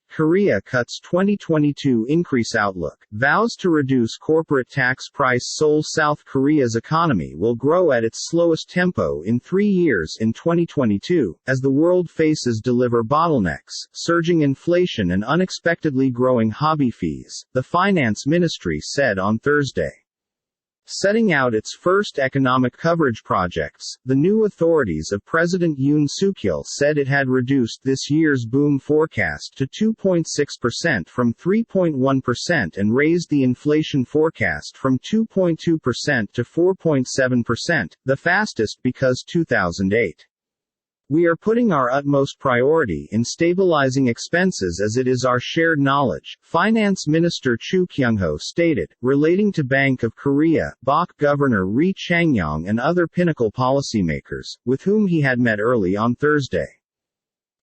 Korea cuts 2022 increase outlook, vows to reduce corporate tax price. Seoul. South Korea's economy will grow at its slowest tempo in 3 years in 2022, as the world faces deliver bottlenecks, surging inflation and unexpectedly growing hobby fees, the finance ministry said on Thursday. Setting out its first economic coverage projects, the new authorities of President Yoon Suk-yeol said it had reduced this year's boom forecast to 2.6% from 3.1% and raised the inflation forecast from 2.2% to 4.7%, the fastest because 2008. We are putting our utmost priority in stabilizing expenses as it is our shared knowledge, Finance Minister Chu Kyung-ho stated, relating to Bank of Korea, BOK Governor Ri Chang-yong and other pinnacle policymakers, with whom he had met early on Thursday.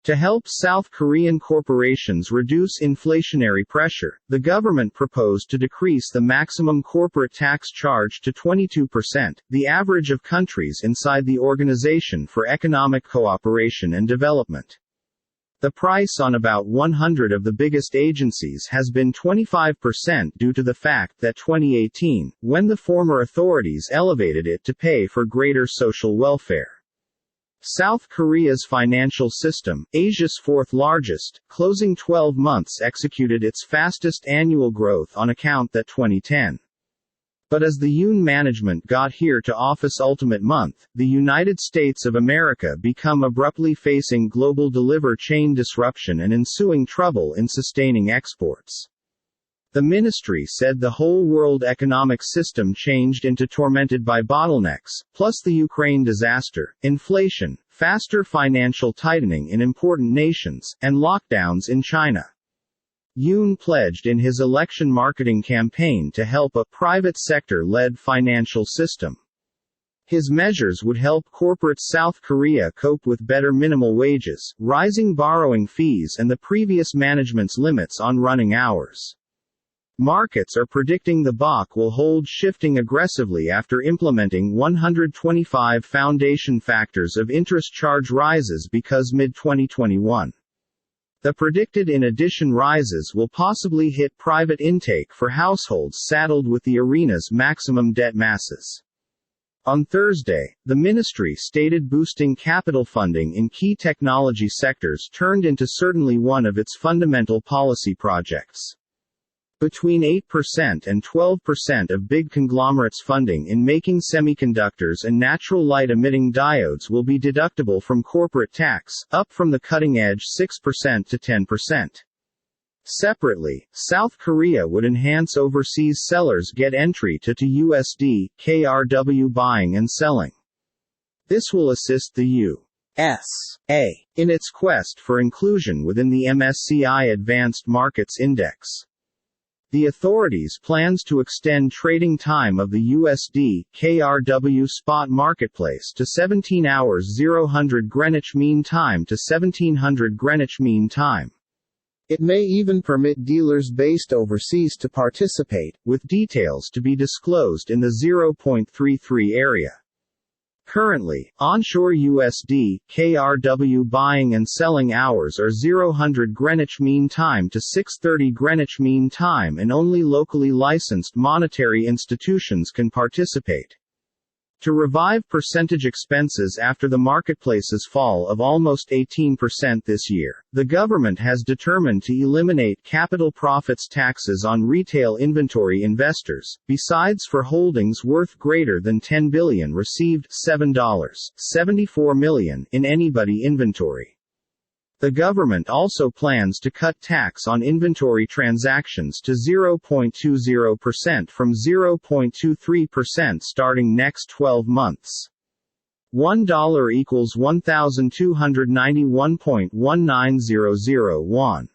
To help South Korean corporations reduce inflationary pressure, the government proposed to decrease the maximum corporate tax charge to 22%, the average of countries inside the Organization for Economic Cooperation and Development. The price on about 100 of the biggest agencies has been 25% due to the fact that 2018, when the former authorities elevated it to pay for greater social welfare. South Korea's financial system, Asia's fourth largest, closing 12 months executed its fastest annual growth on account that 2010. But as the Yoon management got here to office ultimate month, the United States of America become abruptly facing global deliver chain disruption and ensuing trouble in sustaining exports. The ministry said the whole world economic system changed into tormented by bottlenecks, plus the Ukraine disaster, inflation, faster financial tightening in important nations, and lockdowns in China. Yoon pledged in his election marketing campaign to help a private sector-led financial system. His measures would help corporate South Korea cope with better minimal wages, rising borrowing fees and the previous management's limits on running hours. Markets are predicting the BOK will hold shifting aggressively after implementing 125 foundation factors of interest charge rises because mid-2021. The predicted in addition rises will possibly hit private intake for households saddled with the arena's maximum debt masses. On Thursday, the ministry stated boosting capital funding in key technology sectors turned into certainly one of its fundamental policy projects. Between 8% and 12% of big conglomerates' funding in making semiconductors and natural light-emitting diodes will be deductible from corporate tax, up from the cutting-edge 6% to 10%. Separately, South Korea would enhance overseas sellers get entry to USD, KRW buying and selling. This will assist the USA in its quest for inclusion within the MSCI Advanced Markets Index. The authorities plans to extend trading time of the USD, KRW spot marketplace to 17 hours 0000 Greenwich Mean Time to 1700 Greenwich Mean Time. It may even permit dealers based overseas to participate, with details to be disclosed in the 0.33 area. Currently, onshore USD, KRW buying and selling hours are 0000 Greenwich Mean Time to 6:30 Greenwich Mean Time and only locally licensed monetary institutions can participate. To revive percentage expenses after the marketplace's fall of almost 18% this year, the government has determined to eliminate capital profits taxes on retail inventory investors, besides for holdings worth greater than $10 billion received $7.74 million in anybody inventory. The government also plans to cut tax on inventory transactions to 0.20% from 0.23% starting next 12 months. $1 equals 1,291.1900 won.